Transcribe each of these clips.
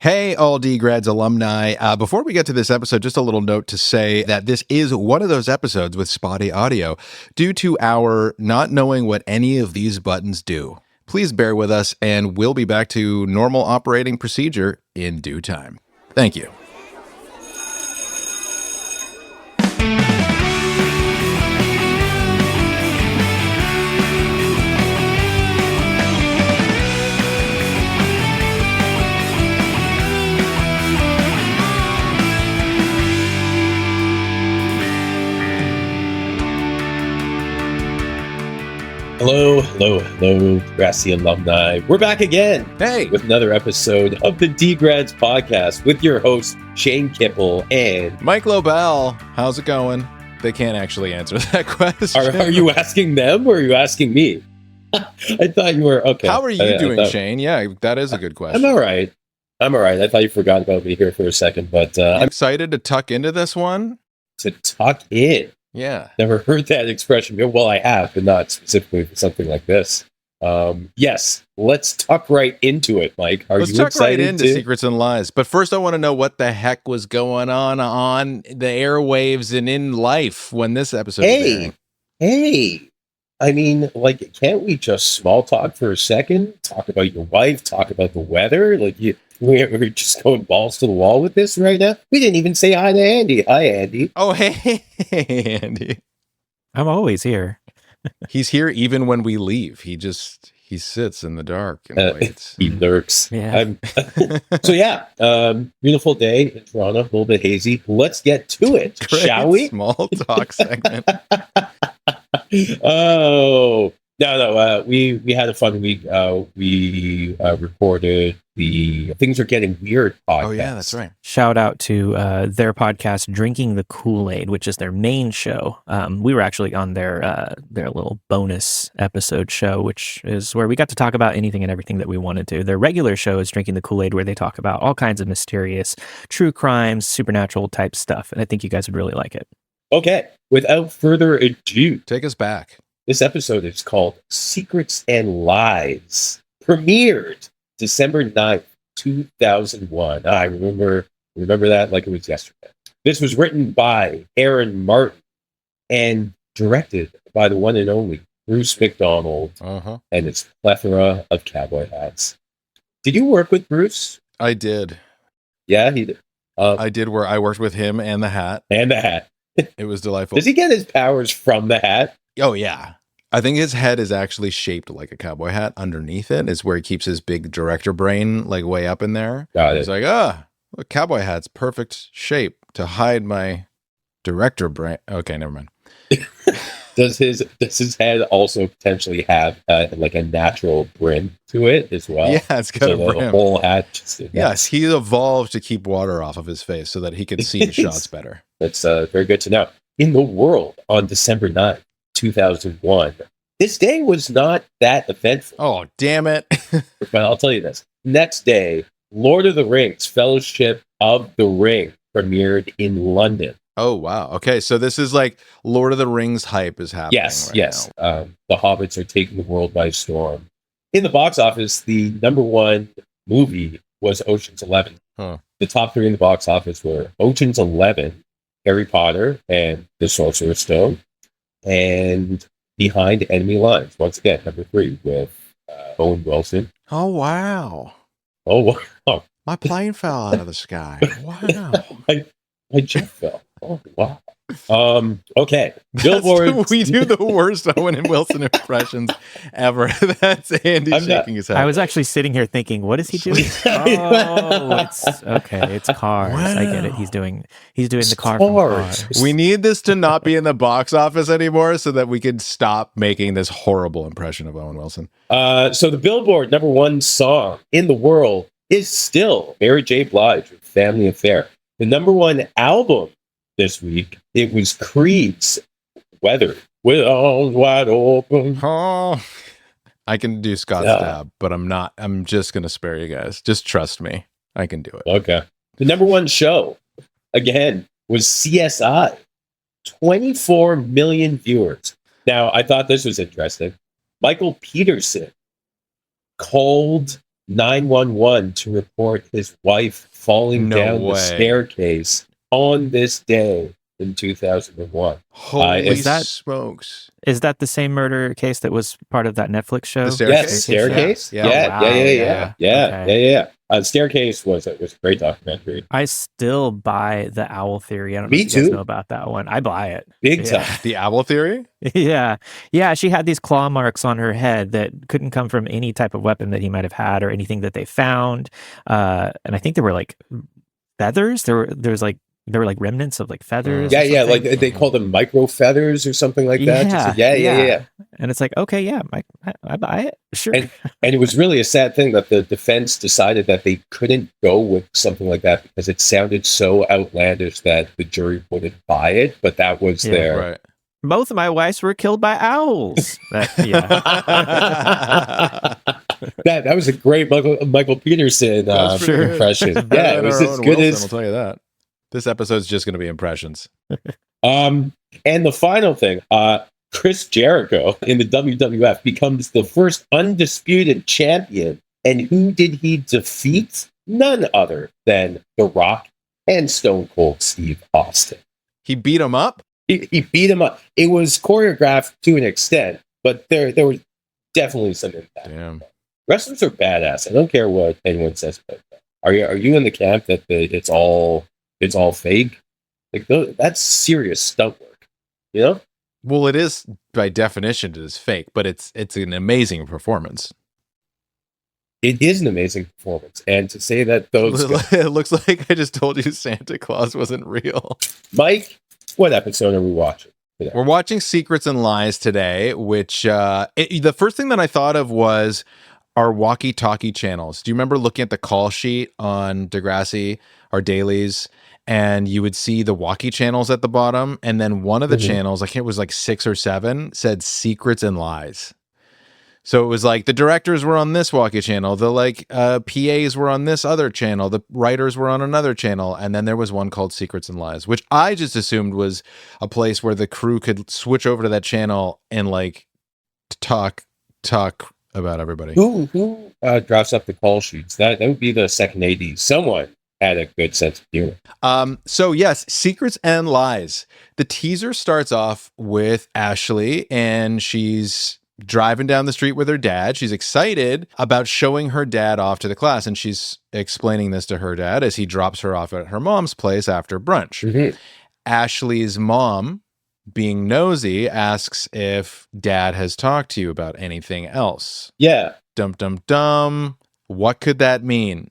Hey, all Degrads alumni. Before we get to this episode, just a little note to say that this is one of those episodes with spotty audio due to our not knowing what any of these buttons do. Please bear with us, and we'll be back to normal operating procedure in due time. Thank you. Hello, Degrassi alumni. We're back again with another episode of the Degrads podcast with your host, Shane Kipple and Mike Lobel. How's it going? They can't actually answer that question. Are you asking them or are you asking me? I thought you were, okay. How are you doing, Shane? Yeah, that is a good question. I'm all right. I thought you forgot about me here for a second, but I'm excited to tuck into this one. To tuck in? Yeah. Never heard that expression. Well, I have, but not specifically for something like this. Yes, let's tuck right into it, Mike. Let's tuck right into Secrets and Lies. But first, I want to know what the heck was going on the airwaves and in life when this episode was airing. Hey, I mean, like, can't we just small talk for a second? Talk about your wife, talk about the weather? We're just going balls to the wall with this right now. We didn't even say hi to Andy. Hi, Andy. Oh, hey, Andy. I'm always here. He's here even when we leave. He sits in the dark and waits. He lurks. Yeah. Beautiful day in Toronto, a little bit hazy. Let's get to it, shall we? Small talk segment. Oh, no. We had a fun week. We recorded the Things Are Getting Weird podcast. Oh, yeah, that's right. Shout out to their podcast, Drinking the Kool-Aid, which is their main show. We were actually on their little bonus episode show, which is where we got to talk about anything and everything that we wanted to. Their regular show is Drinking the Kool-Aid, where they talk about all kinds of mysterious, true crimes, supernatural type stuff. And I think you guys would really like it. Okay, without further ado, take us back. This episode is called Secrets and Lies. Premiered December 9th, 2001. I remember that like it was yesterday. This was written by Aaron Martin and directed by the one and only Bruce McDonald and its plethora of cowboy hats. Did you work with Bruce? I did. Yeah, he did. I worked with him and the hat. It was delightful. Does he get his powers from the hat? Oh, yeah. I think his head is actually shaped like a cowboy hat. Underneath it is where he keeps his big director brain, like way up in there. Got it. He's like, a cowboy hat's perfect shape to hide my director brain. Okay, never mind. Does his head also potentially have like a natural brim to it as well? Yeah, it's got a brim. The whole hat. Yes, he evolved to keep water off of his face so that he could see the shots better. That's very good to know. In the world on December 9th, 2001. This day was not that eventful. Oh, damn it. But I'll tell you this. Next day, Lord of the Rings, Fellowship of the Ring premiered in London. Oh, wow. Okay, so this is like Lord of the Rings hype is happening. Yes. The Hobbits are taking the world by storm. In the box office, the number one movie was Ocean's 11. Huh. The top three in the box office were Ocean's 11, Harry Potter, and The Sorcerer's Stone. And Behind Enemy Lines, once again, number 3 with Owen Wilson. Oh, wow. Oh, wow. My plane fell out of the sky. Wow. My jet fell. Oh, wow. Okay. Billboard. We do the worst Owen and Wilson impressions ever. That's Andy shaking his head. I was actually sitting here thinking, what is he doing? It's Cars. Wow. I get it. He's doing the car from Cars. We need this to not be in the box office anymore so that we can stop making this horrible impression of Owen Wilson. So the Billboard number 1 song in the world is still Mary J. Blige with Family Affair. The number 1 album this week, it was Creed's Weather. With arms wide open. Oh, I can do Scott's Dab, but I'm not. I'm just going to spare you guys. Just trust me. I can do it. Okay. The number 1 show, again, was CSI. 24 million viewers. Now, I thought this was interesting. Michael Peterson called 911 to report his wife falling No down the way. staircase on this day in 2001. Holy is that- smokes. Is that the same murder case that was part of that Netflix show? The staircase? Yes, Staircase. Yeah. Yeah, Oh, wow. yeah. Okay. Staircase was a great documentary. I still buy the owl theory. I don't know Me if you guys too. know about that one. I buy it. Big Yeah. time. The owl theory? Yeah. Yeah. She had these claw marks on her head that couldn't come from any type of weapon that he might have had or anything that they found. And I think there were like feathers. There were like remnants of like feathers. or Yeah, like something. they called them micro feathers or something like that. Yeah. And it's like, okay, yeah, I buy it. Sure. And it was really a sad thing that the defense decided that they couldn't go with something like that because it sounded so outlandish that the jury wouldn't buy it. But that was Yeah. their. Right. Both of my wives were killed by owls. that was a great Michael Peterson That's pretty good. impression. Better Yeah, it than was our as own good Wilson, as. I'll tell you that. This episode's just going to be impressions. And the final thing, Chris Jericho in the WWF becomes the first undisputed champion. And who did he defeat? None other than The Rock and Stone Cold Steve Austin. He beat him up? He beat him up. It was choreographed to an extent, but there was definitely some impact. Damn. Wrestlers are badass. I don't care what anyone says about that. Are you in the camp that it's all fake? Like that's serious stunt work, you know? Well, it is by definition it is fake, but it's an amazing performance. It is an amazing performance, and to say that those guys, It looks like I just told you Santa Claus wasn't real. Mike, what episode are we watching today? We're watching Secrets and Lies today, which the first thing that I thought of was our walkie-talkie channels. Do you remember looking at the call sheet on Degrassi, our dailies, and you would see the walkie channels at the bottom, and then one of the channels, I think it was like 6 or 7, said Secrets and Lies. So it was like the directors were on this walkie channel, the PAs were on this other channel, the writers were on another channel, and then there was one called Secrets and Lies, which I just assumed was a place where the crew could switch over to that channel and like talk about everybody. Who drops up the call sheets? That would be the second AD. Someone had a good sense of humor. So yes, Secrets and Lies. The teaser starts off with Ashley, and she's driving down the street with her dad. She's excited about showing her dad off to the class, and she's explaining this to her dad as he drops her off at her mom's place after brunch. Ashley's mom, being nosy, asks if dad has talked to you about anything else. Yeah. Dum dum dum. What could that mean?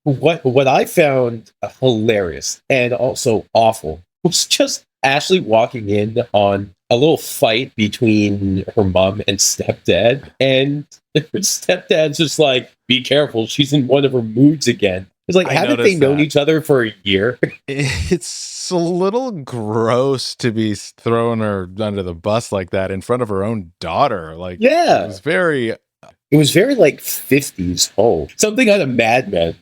What I found hilarious and also awful was just Ashley walking in on a little fight between her mom and stepdad, and her stepdad's just like, "Be careful, she's in one of her moods again." It's like, I haven't they noticed known that. each other for a year? It's a little gross to be throwing her under the bus like that in front of her own daughter. Like, Yeah. it was very, It was very like 50s home. Something out of Mad Men.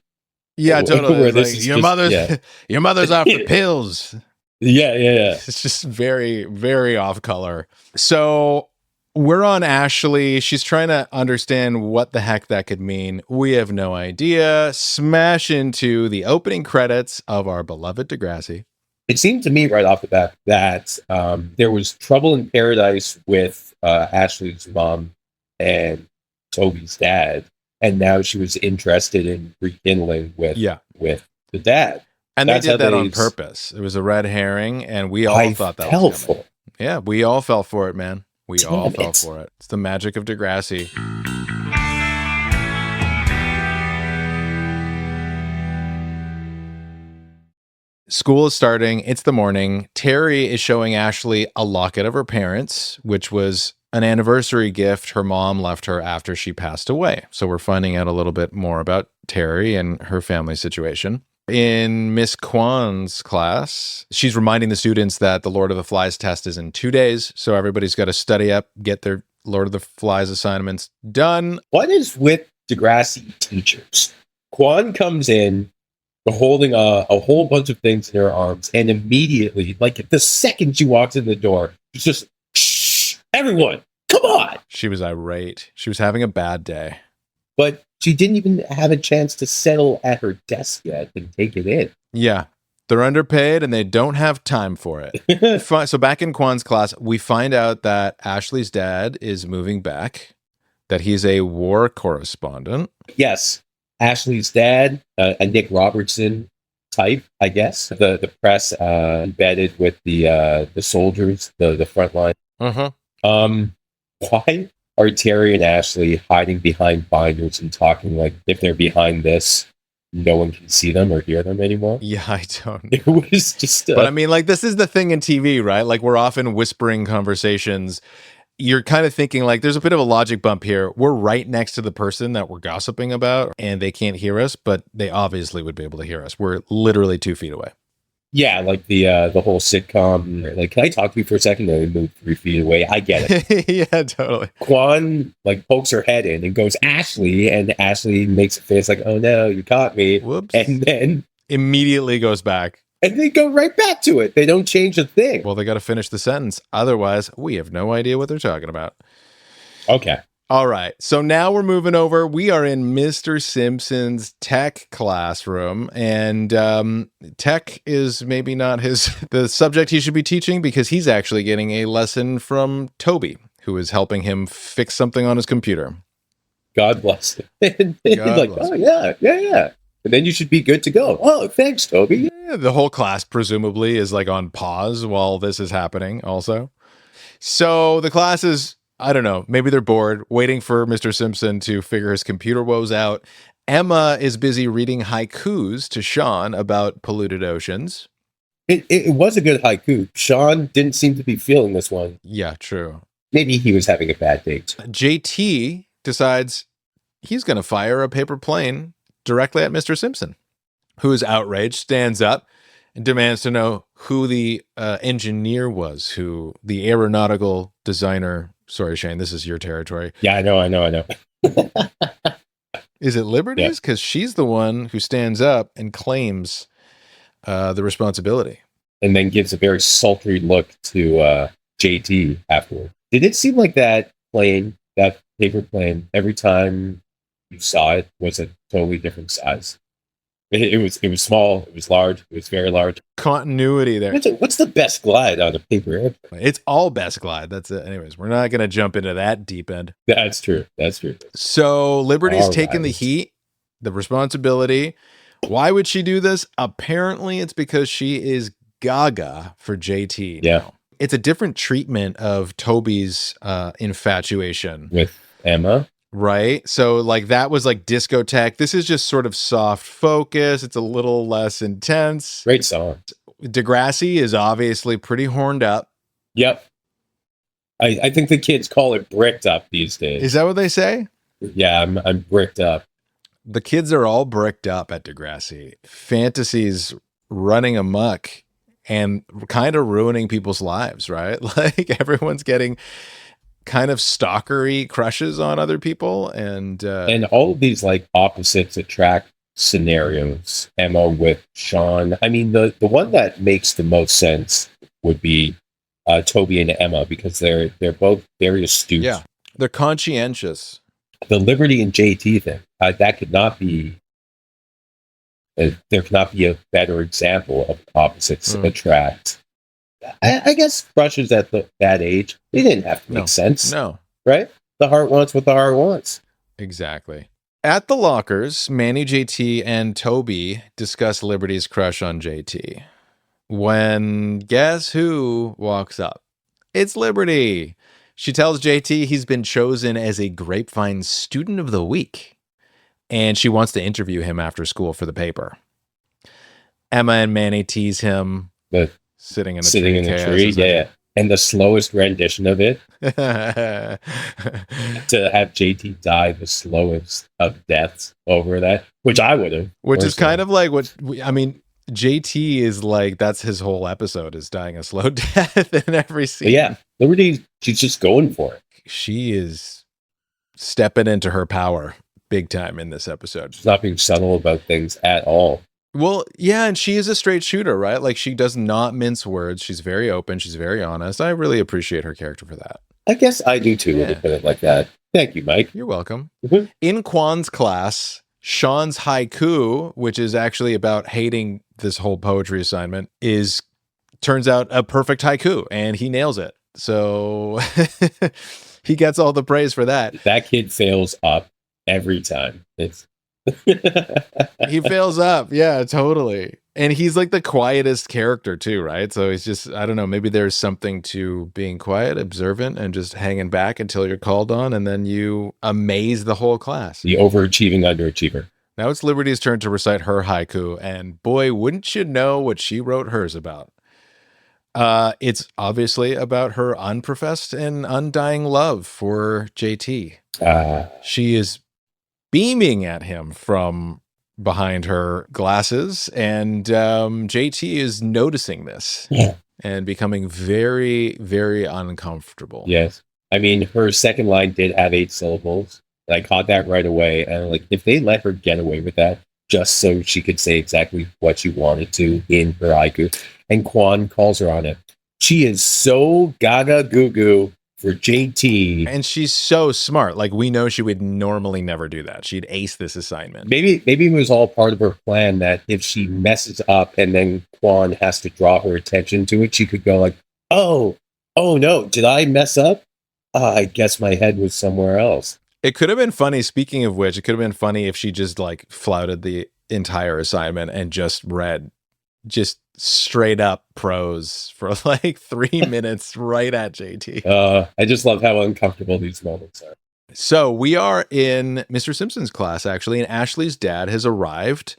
yeah, totally. Where It's this like, is your just- mother's, yeah. your mother's off the pills. Yeah. It's just very, very off color. So we're on Ashley. She's trying to understand what the heck that could mean. We have no idea. Smash into the opening credits of our beloved Degrassi. It seemed to me right off the bat that there was trouble in paradise with Ashley's mom and Toby's dad, and now she was interested in rekindling with the dad. And That's they how did that they on purpose. It was a red herring, and we all I thought that fell was for coming. it. Yeah, we all fell for it, man. We all Damn fell it. for it. It's the magic of Degrassi. School is starting. It's the morning. Terry is showing Ashley a locket of her parents, which was an anniversary gift her mom left her after she passed away. So we're finding out a little bit more about Terry and her family situation. In Miss Kwan's class, she's reminding the students that the Lord of the Flies test is in 2 days. So everybody's got to study up, get their Lord of the Flies assignments done. What is with Degrassi teachers? Kwan comes in holding a whole bunch of things in her arms, and immediately, like the second she walks in the door, she's just, shh, everyone, come on. She was irate. She was having a bad day. but she didn't even have a chance to settle at her desk yet and take it in. Yeah. They're underpaid and they don't have time for it. So back in Kwan's class, we find out that Ashley's dad is moving back, that he's a war correspondent. Yes. Ashley's dad, a Nick Robertson type, I guess. The press embedded with the soldiers, the front line. Uh-huh. Why are Terry and Ashley hiding behind binders and talking like if they're behind this, no one can see them or hear them anymore? Yeah, I don't know. It was just... But I mean, like, this is the thing in TV, right? Like, we're often whispering conversations. You're kind of thinking, like, there's a bit of a logic bump here. We're right next to the person that we're gossiping about, and they can't hear us, but they obviously would be able to hear us. We're literally 2 feet away. Yeah, like the whole sitcom, like, can I talk to you for a second? And they move 3 feet away. I get it. Yeah, totally. Kwan, like, pokes her head in and goes, Ashley, and Ashley makes a face like, oh no, you caught me. Whoops. And then immediately goes back. And they go right back to it. They don't change a thing. Well, they got to finish the sentence. Otherwise, we have no idea what they're talking about. Okay. All right. So now we're moving over. We are in Mr. Simpson's tech classroom, and tech is maybe not the subject he should be teaching, because he's actually getting a lesson from Toby, who is helping him fix something on his computer. God bless him. And he's like, oh, yeah. And then you should be good to go. Oh, thanks, Toby. Yeah, the whole class presumably is like on pause while this is happening also. So the class is, I don't know, maybe they're bored, waiting for Mr. Simpson to figure his computer woes out. Emma is busy reading haikus to Sean about polluted oceans. It was a good haiku. Sean didn't seem to be feeling this one. Yeah, true. Maybe he was having a bad date. JT decides he's going to fire a paper plane directly at Mr. Simpson, who is outraged, stands up, and demands to know who the engineer was, who the aeronautical designer. Sorry, Shane, this is your territory. Yeah, I know. Is it Liberty's? Because she's the one who stands up and claims the responsibility. And then gives a very sultry look to JT afterward. Did it seem like that plane, that paper plane, every time you saw it was a totally different size? It was small, it was large, it was very large. Continuity there. What's the best glide on a paper airplane? It's all best glide. That's it. Anyways, we're not going to jump into that deep end. That's true. So Liberty's taking the heat, the responsibility. Why would she do this? Apparently it's because she is gaga for JT. Yeah. Now. It's a different treatment of Toby's infatuation. With Emma? Right. So like that was like discotheque. This is just sort of soft focus. It's a little less intense. Great song. Degrassi is obviously pretty horned up. Yep. I think the kids call it bricked up these days. Is that what they say? Yeah, I'm bricked up. The kids are all bricked up at Degrassi. Fantasies running amok and kind of ruining people's lives, right? Like everyone's getting kind of stalkery crushes on other people, and all of these like opposites attract scenarios. Emma with Sean. I mean, the one that makes the most sense would be Toby and Emma, because they're both very astute. Yeah, they're conscientious. The Liberty and JT thing, that could not be. There cannot be a better example of opposites attract. I guess crushes at that age, they didn't have to make sense. No. Right? The heart wants what the heart wants. Exactly. At the lockers, Manny, JT, and Toby discuss Liberty's crush on JT. When guess who walks up? It's Liberty. She tells JT he's been chosen as a Grapevine Student of the Week, and she wants to interview him after school for the paper. Emma and Manny tease him. Sitting in a tree, yeah. And the slowest rendition of it, to have JT die the slowest of deaths over that, which I would have. Which is kind of like JT is like, that's his whole episode, is dying a slow death in every scene. But yeah, Liberty, she's just going for it. She is stepping into her power big time in this episode. She's not being subtle about things at all. Well, yeah, and she is a straight shooter, right? Like, she does not mince words. She's very open. She's very honest. I really appreciate her character for that. I guess I do too, when you put it like that. Thank you, Mike. You're welcome. Mhm. In Kwan's class, Sean's haiku, which is actually about hating this whole poetry assignment, turns out a perfect haiku, and he nails it. So he gets all the praise for that. That kid fails up every time. He fails up. Yeah, totally. And he's like the quietest character too, right? So he's just, I don't know, maybe there's something to being quiet, observant, and just hanging back until you're called on, and then you amaze the whole class. The overachieving underachiever. Now it's Liberty's turn to recite her haiku, and boy, wouldn't you know what she wrote hers about. It's obviously about her unprofessed and undying love for JT. She is beaming at him from behind her glasses, and JT is noticing this and becoming very, very uncomfortable. Yes. I mean, her second line did have 8 syllables. And I caught that right away. And like, if they let her get away with that, just so she could say exactly what she wanted to in her haiku, and Kwan calls her on it. She is so gaga goo goo for JT. And she's so smart. Like, we know she would normally never do that. She'd ace this assignment. Maybe it was all part of her plan that if she messes up and then Kwan has to draw her attention to it, she could go like, oh no, did I mess up? I guess my head was somewhere else. It could have been funny, speaking of which, it could have been funny if she just like flouted the entire assignment and just read just straight up prose for like 3 minutes right at JT. I just love how uncomfortable these moments are. So we are in Mr. Simpson's class, actually, and Ashley's dad has arrived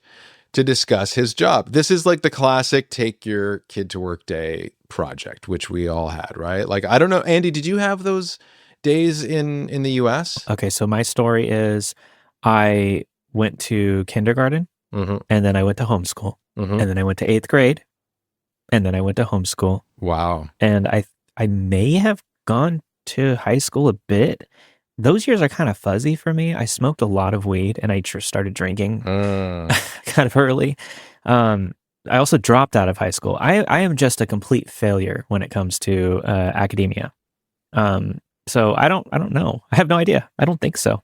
to discuss his job. This is like the classic take your kid to work day project, which we all had, right? Like, I don't know, Andy, did you have those days in the US? Okay, so my story is I went to kindergarten, Mm-hmm. and then I went to homeschool, Mm-hmm. and then I went to 8th grade, and then I went to homeschool. Wow. And I may have gone to high school a bit. Those years are kind of fuzzy for me. I smoked a lot of weed, and I started drinking kind of early. I also dropped out of high school. I am just a complete failure when it comes to academia. So I don't know. I have no idea. I don't think so.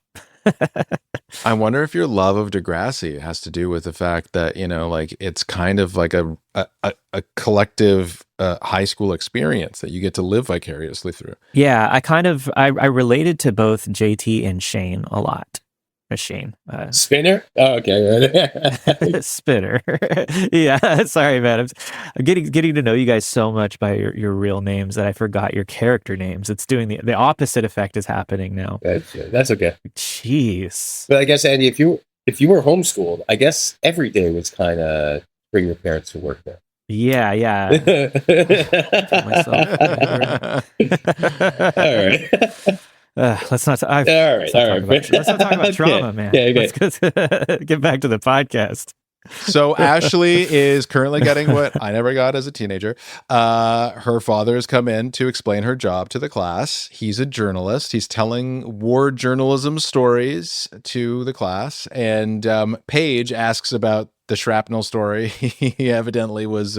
I wonder if your love of Degrassi has to do with the fact that, you know, like it's kind of like a collective high school experience that you get to live vicariously through. Yeah, I related to both JT and Shane a lot. Shane. Spinner? Oh, okay. Spinner. Yeah, sorry, man. I'm getting to know you guys so much by your real names that I forgot your character names. It's doing the opposite effect is happening now. That's okay. Jeez. But I guess, Andy, if you were homeschooled, I guess every day was kind of bring your parents to work there. Yeah. All right. Let's not. All right. Let's not talk about trauma, man. Yeah, okay. Let's get back to the podcast. So Ashley is currently getting what I never got as a teenager. Her father has come in to explain her job to the class. He's a journalist. He's telling war journalism stories to the class. And Paige asks about the shrapnel story. He evidently was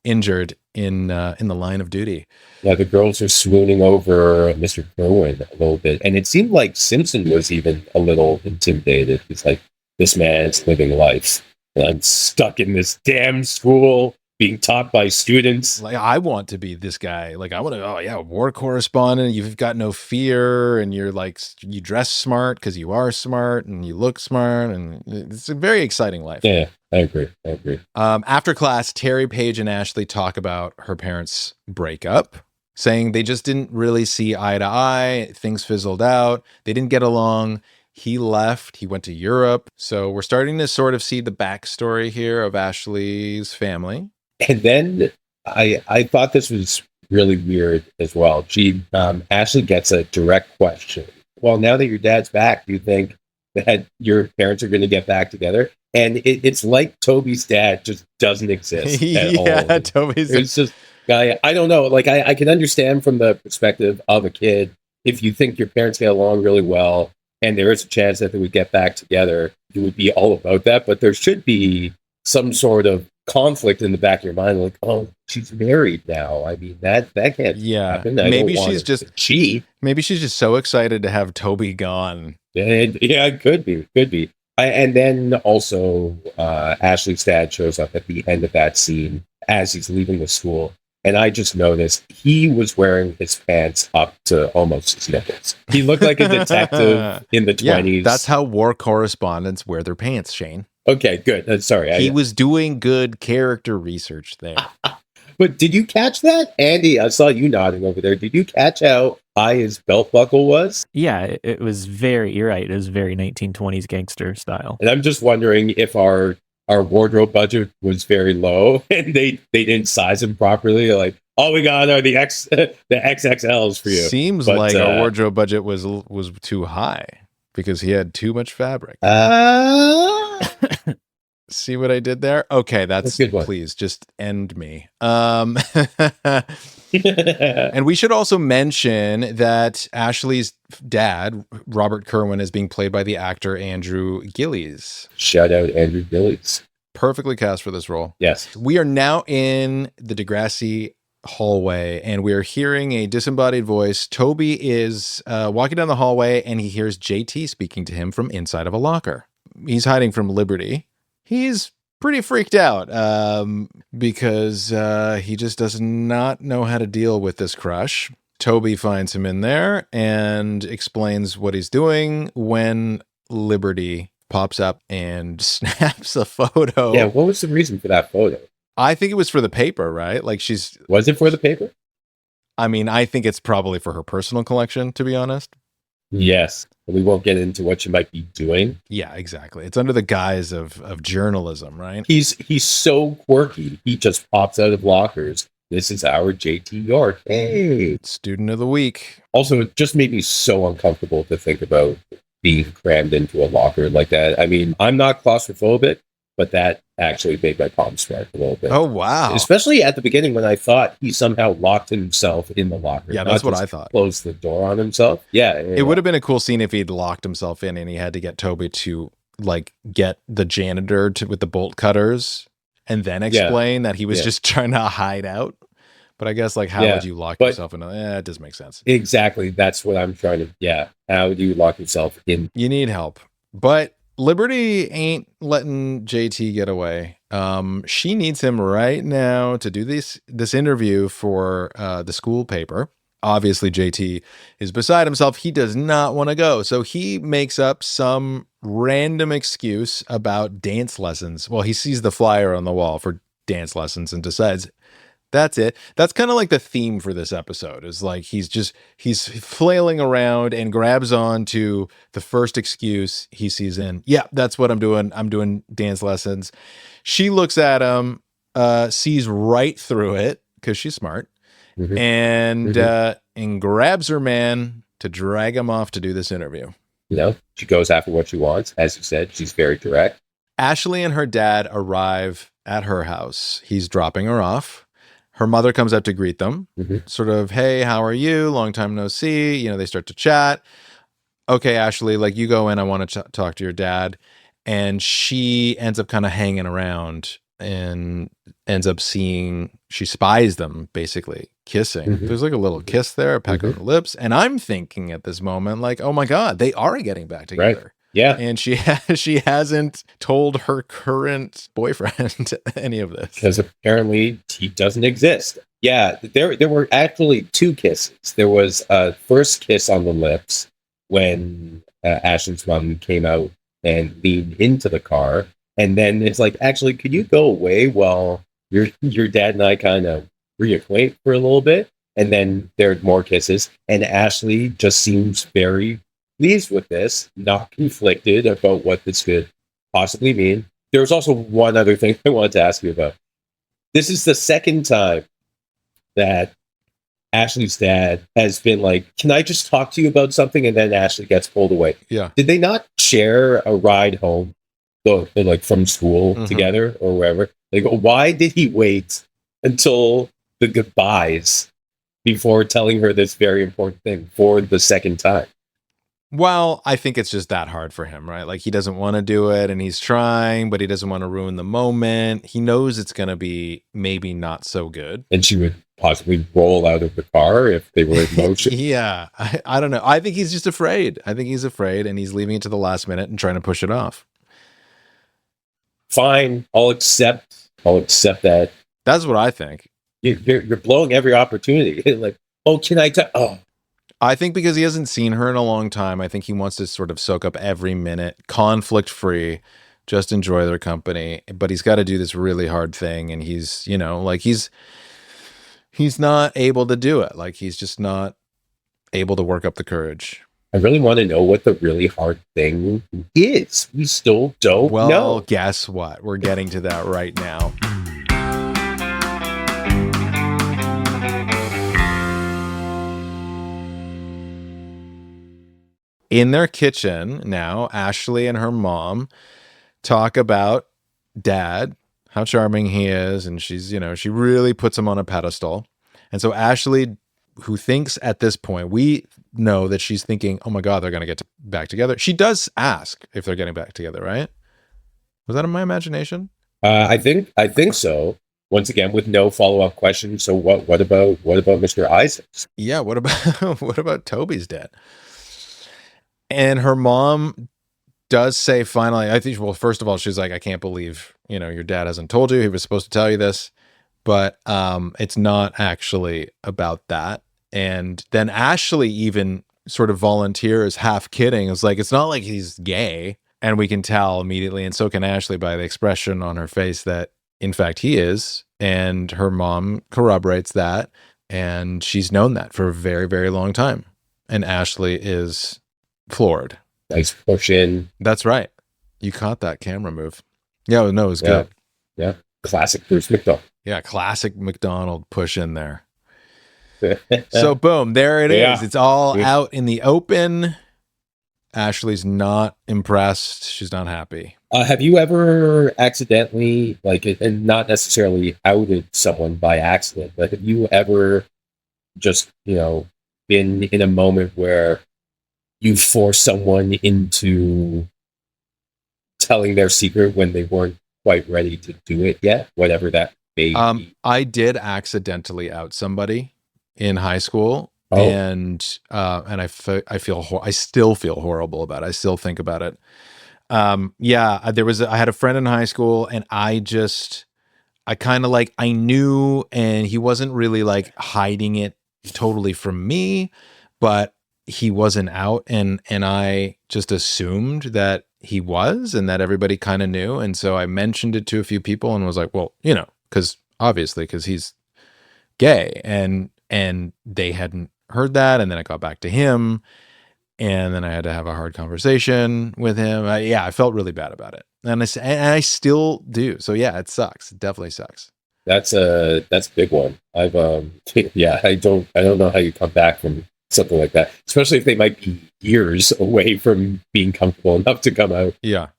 injured in the line of duty. Yeah, the girls are swooning over Mr. Kerwin a little bit. And it seemed like Simpson was even a little intimidated. He's like, this man's living life. And I'm stuck in this damn school being taught by students. Like, I want to be this guy. Like, I want to, war correspondent. You've got no fear, and you're like, you dress smart because you are smart, and you look smart, and it's a very exciting life. Yeah, I agree. After class, Terry, Paige, and Ashley talk about her parents' breakup, saying they just didn't really see eye to eye. Things fizzled out. They didn't get along. He left. He went to Europe. So we're starting to sort of see the backstory here of Ashley's family. And then I thought this was really weird as well. Ashley gets a direct question. Well, now that your dad's back, do you think that your parents are going to get back together? And it's like Toby's dad just doesn't exist at all. Yeah, Toby's. It's just, I don't know. Like, I can understand from the perspective of a kid, if you think your parents get along really well, and there is a chance that they would get back together, you would be all about that. But there should be some sort of conflict in the back of your mind, like, oh, she's married now. I mean, that can't Yeah. happen. I Maybe don't want she's her just to cheat. maybe she's just so excited to have Toby gone. Yeah, it could be. And then also, Ashley's dad shows up at the end of that scene as he's leaving the school. And I just noticed he was wearing his pants up to almost his nipples. He looked like a detective in the 20s. Yeah, that's how war correspondents wear their pants, Shane. Okay, good. Sorry. He was doing good character research there. But did you catch that? Andy, I saw you nodding over there. Did you catch how high his belt buckle was? Yeah, it was you're right. It was very 1920s gangster style. And I'm just wondering if our wardrobe budget was very low and they didn't size him properly. Like, all we got are the XXLs for you. Seems like our wardrobe budget was too high because he had too much fabric. See what I did there? Okay, that's a good one. Please just end me. And we should also mention that Ashley's dad, Robert Kerwin, is being played by the actor Andrew Gillies. Shout out Andrew Gillies. Perfectly cast for this role. Yes. We are now in the Degrassi hallway and we are hearing a disembodied voice. Toby is walking down the hallway and he hears JT speaking to him from inside of a locker. He's hiding from Liberty. He's pretty freaked out because he just does not know how to deal with this crush. Toby finds him in there and explains what he's doing when Liberty pops up and snaps a photo. Yeah, what was the reason for that photo? I think it was for the paper, right? Like Was it for the paper? I mean, I think it's probably for her personal collection, to be honest. Yes. We won't get into what she might be doing. Yeah, exactly. It's under the guise of journalism, right? He's so quirky. He just pops out of lockers. This is our JT York. Hey. Student of the week. Also, it just made me so uncomfortable to think about being crammed into a locker like that. I mean, I'm not claustrophobic, but that actually made my palms sweat a little bit. Oh, wow. Especially at the beginning when I thought he somehow locked himself in the locker. Yeah, that's what I thought. Closed the door on himself. Yeah. It would have been a cool scene if he'd locked himself in and he had to get Toby to like get the janitor with the bolt cutters and then explain that he was just trying to hide out. But I guess, like, how would you lock yourself in? It doesn't make sense. Exactly. That's what I'm trying to, how do you lock yourself in? You need help. But Liberty ain't letting JT get away. She needs him right now to do this interview for the school paper. Obviously, JT is beside himself. He does not want to go. So he makes up some random excuse about dance lessons. Well, he sees the flyer on the wall for dance lessons and decides that's it. That's kind of like the theme for this episode is like he's flailing around and grabs on to the first excuse he sees in. Yeah, that's what I'm doing. I'm doing dance lessons. She looks at him, sees right through it because she's smart, and grabs her man to drag him off to do this interview. You know, she goes after what she wants. As you said, she's very direct. Ashley and her dad arrive at her house. He's dropping her off. Her mother comes up to greet them, sort of, hey, how are you? Long time no see. You know, they start to chat. Okay, Ashley, like you go in. I want to talk to your dad. And she ends up kind of hanging around and ends up she spies them basically kissing. There's like a little kiss there, a peck on the lips. And I'm thinking at this moment, like, oh my God, they are getting back together. Right. Yeah. And she hasn't told her current boyfriend any of this. Because apparently he doesn't exist. Yeah, there were actually two kisses. There was a first kiss on the lips when Ashley's mom came out and leaned into the car. And then it's like, actually, could you go away while your dad and I kind of reacquaint for a little bit? And then there are more kisses. And Ashley just seems very pleased with this, not conflicted about what this could possibly mean. There was also one other thing I wanted to ask you about. This is the second time that Ashley's dad has been like, can I just talk to you about something? And then Ashley gets pulled away. Yeah. Did they not share a ride home, like from school together or wherever? Like, why did he wait until the goodbyes before telling her this very important thing for the second time? Well, I think it's just that hard for him, right? Like he doesn't want to do it and he's trying, but he doesn't want to ruin the moment. He knows it's going to be maybe not so good. And she would possibly roll out of the car if they were in motion. Yeah, I don't know. I think he's just afraid. I think he's afraid and he's leaving it to the last minute and trying to push it off. Fine, I'll accept that. That's what I think. You're blowing every opportunity. Like, oh, can I tell? Oh, I think because he hasn't seen her in a long time, I think he wants to sort of soak up every minute, conflict free, just enjoy their company. But he's got to do this really hard thing. And he's, you know, like he's not able to do it. Like he's just not able to work up the courage. I really want to know what the really hard thing is. We still don't Well, know. guess what? We're getting to that right now. In their kitchen now, Ashley and her mom talk about Dad, how charming he is, and she's, you know, she really puts him on a pedestal. And so Ashley, who thinks at this point, we know that she's thinking, oh my God, they're going to get back together. She does ask if they're getting back together, right? Was that in my imagination? I think so. Once again, with no follow-up questions. So what about Mr. Isaacs? Yeah, what about what about Toby's dad? And her mom does say finally, I think, well, first of all, she's like, I can't believe, you know, your dad hasn't told you. He was supposed to tell you this. But it's not actually about that. And then Ashley even sort of volunteers, half kidding. It's like, it's not like he's gay. And we can tell immediately, and so can Ashley by the expression on her face that, in fact, he is. And her mom corroborates that. And she's known that for a very, very long time. And Ashley is floored. Nice push in. That's right. You caught that camera move. Yeah, no, it was good. Yeah. Classic Bruce McDonald. Yeah, classic McDonald push in there. So boom, there it is. It's all out in the open. Ashley's not impressed. She's not happy. Have you ever accidentally, like, and not necessarily outed someone by accident, but have you ever just, you know, been in a moment where you forced someone into telling their secret when they weren't quite ready to do it yet, whatever that may be? I did accidentally out somebody in high school, and I still feel horrible about it. I still think about it. I had a friend in high school, and I kind of like, I knew, and he wasn't really like hiding it totally from me, but he wasn't out, and I just assumed that he was, and that everybody kind of knew. And so I mentioned it to a few people and was like, well, you know, because he's gay, and they hadn't heard that. And then it got back to him, and then I had to have a hard conversation with him. I felt really bad about it, and I still do. So yeah, it sucks. It definitely sucks. That's a big one. I don't know how you come back from something like that, especially if they might be years away from being comfortable enough to come out. Yeah.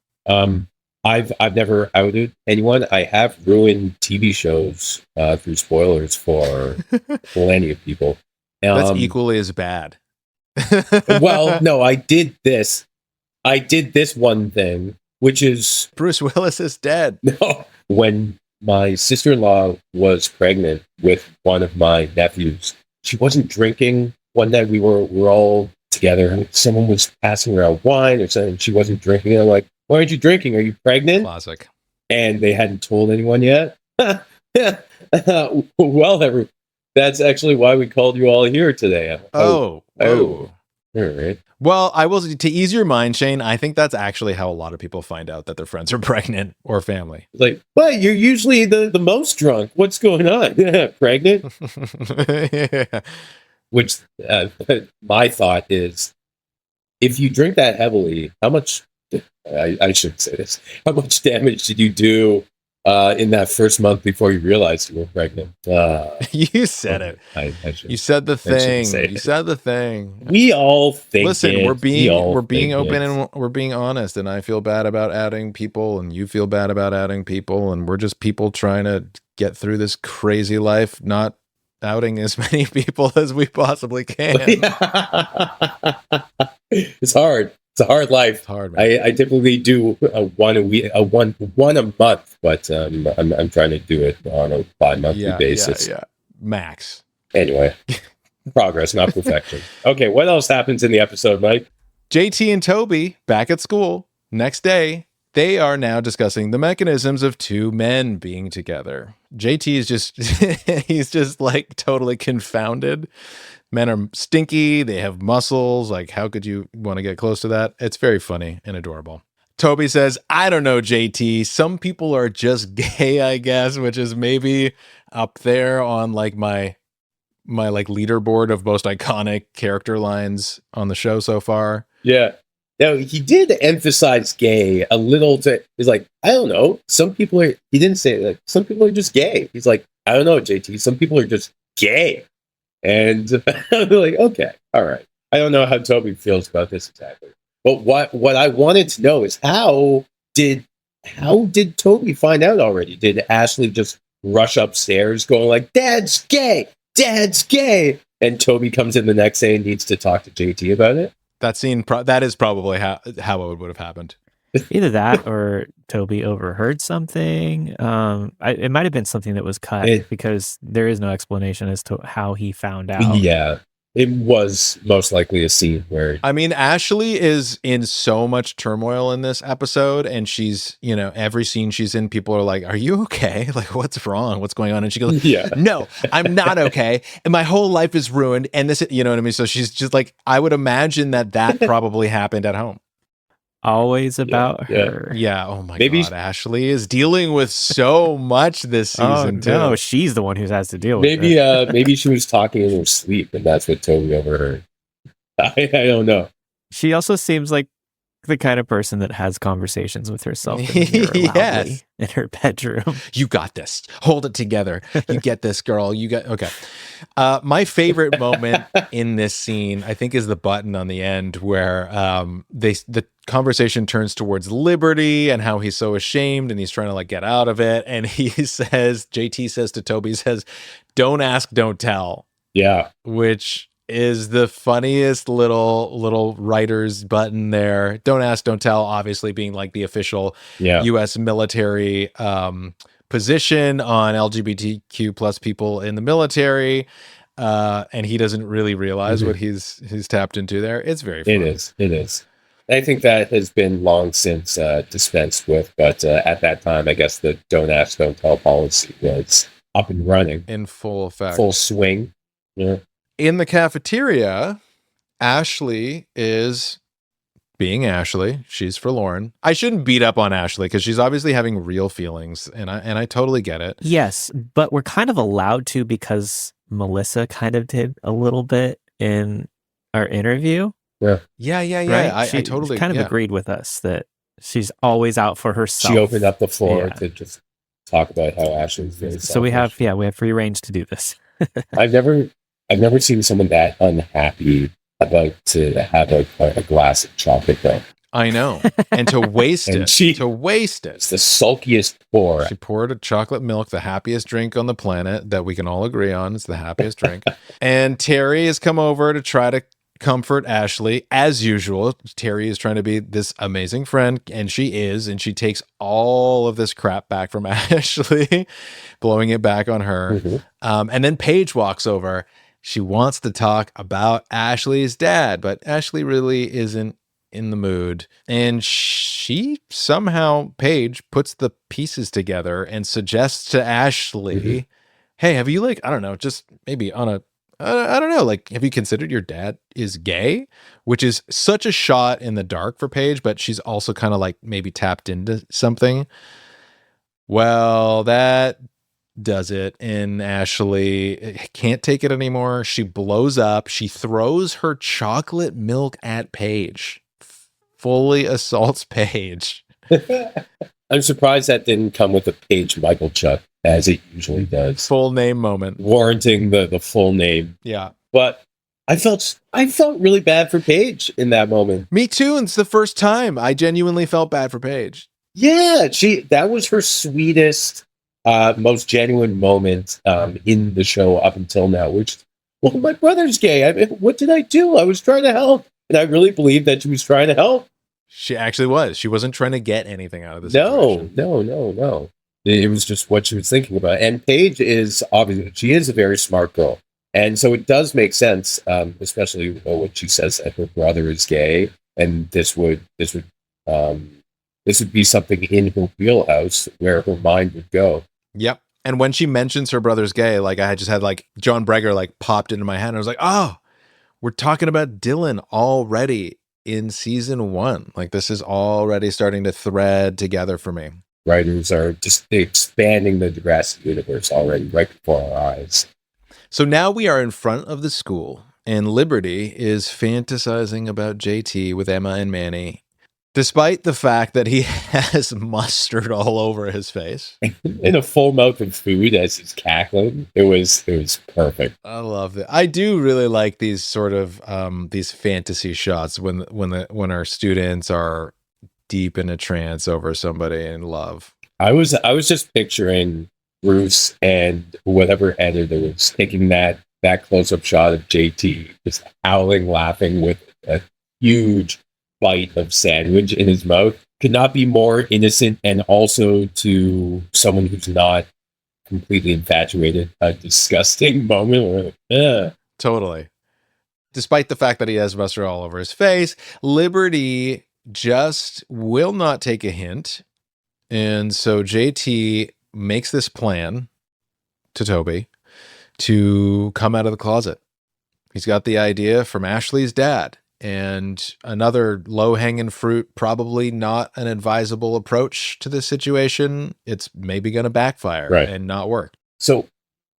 I've never outed anyone. I have ruined TV shows through spoilers for plenty of people. That's equally as bad. Well, no, I did this one thing, which is Bruce Willis is dead. No, when my sister-in-law was pregnant with one of my nephews, she wasn't drinking. One night we were all together, and someone was passing around wine or something. She wasn't drinking. And I'm like, why aren't you drinking? Are you pregnant? Classic. And they hadn't told anyone yet. Well, that's actually why we called you all here today. Oh. All right. Well, I will, to ease your mind, Shane, I think that's actually how a lot of people find out that their friends are pregnant or family. Like, but you're usually the most drunk. What's going on? Pregnant? Yeah. Which my thought is, if you drink that heavily, how much, I shouldn't say this, how much damage did you do in that first month before you realized you were pregnant? You said it. You said the thing. You said the thing. We all think. Listen, we're being open and we're being honest, and I feel bad about adding people, and you feel bad about adding people, and we're just people trying to get through this crazy life, not outing as many people as we possibly can. It's hard. It's a hard life. It's hard, man. I typically do one a week, one a month, but I'm trying to do it on a bi-monthly basis. Yeah. Max. Anyway, progress, not perfection. Okay, what else happens in the episode, Mike? JT and Toby back at school. Next day, they are now discussing the mechanisms of two men being together. JT is just, he's just like totally confounded. Men are stinky. They have muscles. Like, how could you want to get close to that? It's very funny and adorable. Toby says, I don't know, JT. Some people are just gay, I guess, which is maybe up there on like my like leaderboard of most iconic character lines on the show so far. Yeah. Now, he did emphasize gay a little. He's like, I don't know. Some people are, he didn't say it, like, some people are just gay. He's like, I don't know, JT. Some people are just gay. And I'm like, okay, all right. I don't know how Toby feels about this exactly. But what I wanted to know is how did Toby find out already? Did Ashley just rush upstairs going like, Dad's gay, and Toby comes in the next day and needs to talk to JT about it? That scene, that is probably how it would have happened. Either that or Toby overheard something. It might have been something that was cut because there is no explanation as to how he found out. Yeah, it was most likely a scene where... I mean, Ashley is in so much turmoil in this episode, and she's, every scene she's in, people are like, are you okay? Like, what's wrong? What's going on? And she goes, no, I'm not okay. And my whole life is ruined. And this, you know what I mean? So she's just like, I would imagine that probably happened at home. Always about her. Yeah. Oh my God. Ashley is dealing with so much this season too. No, she's the one who has to deal with it. Maybe she was talking in her sleep and that's what Toby overheard. I don't know. She also seems like the kind of person that has conversations with herself in the mirror loudly in her bedroom. You got this. Hold it together. You get this, girl. You got okay. My favorite moment in this scene, I think, is the button on the end where the conversation turns towards Liberty and how he's so ashamed and he's trying to like get out of it. And JT says to Toby, don't ask, don't tell. Yeah. Which is the funniest little writer's button there. Don't ask, don't tell, obviously being like the official U.S. military position on LGBTQ plus people in the military. And he doesn't really realize what he's tapped into there. It's very funny. It is. I think that has been long since dispensed with, but at that time, I guess the don't ask, don't tell policy was up and running. In full effect. Full swing. Yeah. In the cafeteria, Ashley is being Ashley. She's forlorn. I shouldn't beat up on Ashley because she's obviously having real feelings, and I totally get it. Yes, but we're kind of allowed to because Melissa kind of did a little bit in our interview. Yeah. Right? I totally kind of agreed with us that she's always out for herself. She opened up the floor to just talk about how Ashley's very selfish. So we have free range to do this. I've never seen someone that unhappy about to have a glass of chocolate milk. I know. And to waste it. It's the sulkiest pour. She poured a chocolate milk, the happiest drink on the planet that we can all agree on. It's the happiest drink. And Terry has come over to try to comfort Ashley. As usual, Terry is trying to be this amazing friend, and she is, and she takes all of this crap back from Ashley, blowing it back on her. Mm-hmm. And then Paige walks over. She wants to talk about Ashley's dad, but Ashley really isn't in the mood. And she somehow, Paige, puts the pieces together and suggests to Ashley, hey, have you I don't know, just maybe on a, I don't know, have you considered your dad is gay? Which is such a shot in the dark for Paige, but she's also kind of maybe tapped into something. Well, that does it. And Ashley can't take it anymore. She blows up. She throws her chocolate milk at Paige. Fully assaults Paige. I'm surprised that didn't come with a Paige Michael Chuck, as it usually does. Full name moment. Warranting the full name. Yeah. But I felt really bad for Paige in that moment. Me too. And it's the first time I genuinely felt bad for Paige. Yeah, that was her sweetest most genuine moment in the show up until now, which, well, my brother's gay. I mean, what did I do? I was trying to help. And I really believe that she was trying to help. She actually was. She wasn't trying to get anything out of this No, situation. no. It was just what she was thinking about. And Paige is obviously, she is a very smart girl. And so it does make sense, especially what she says that her brother is gay. And this would be something in her wheelhouse where her mind would go. Yep. And when she mentions her brother's gay, like I just had like John Breger like popped into my head. And I was like, oh, we're talking about Dylan already in season 1. Like this is already starting to thread together for me. Writers are just expanding the Degrassi universe already right before our eyes. So now we are in front of the school, and Liberty is fantasizing about JT with Emma and Manny, despite the fact that he has mustard all over his face. In a full mouth of food as he's cackling. It was perfect. I love it. I do really like these sort of these fantasy shots when our students are deep in a trance over somebody in love. I was just picturing Bruce and whatever editor was taking that close-up shot of JT just howling, laughing with a huge bite of sandwich in his mouth. Could not be more innocent, and also to someone who's not completely infatuated, a disgusting moment. Totally. Despite the fact that he has mustard all over his face, Liberty just will not take a hint. And so JT makes this plan to Toby to come out of the closet. He's got the idea from Ashley's dad, and another low-hanging fruit, probably not an advisable approach to this situation. It's maybe going to backfire and not work. So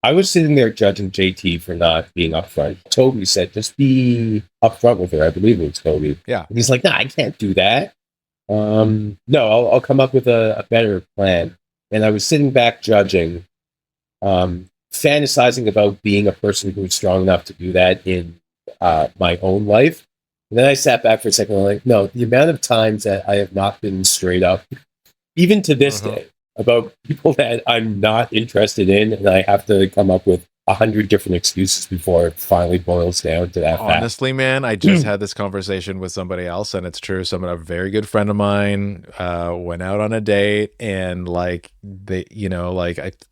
I was sitting there judging JT for not being upfront. Toby said, just be upfront with her. I believe it was Toby. Yeah. And he's like, I can't do that. No, I'll come up with a better plan. And I was sitting back judging, fantasizing about being a person who's strong enough to do that in my own life. And then I sat back for a second and I'm like, no, the amount of times that I have not been straight up, even to this day, about people that I'm not interested in, and I have to come up with 100 different excuses before it finally boils down to that fact. Honestly, man, I just had this conversation with somebody else, and it's true. A very good friend of mine went out on a date, and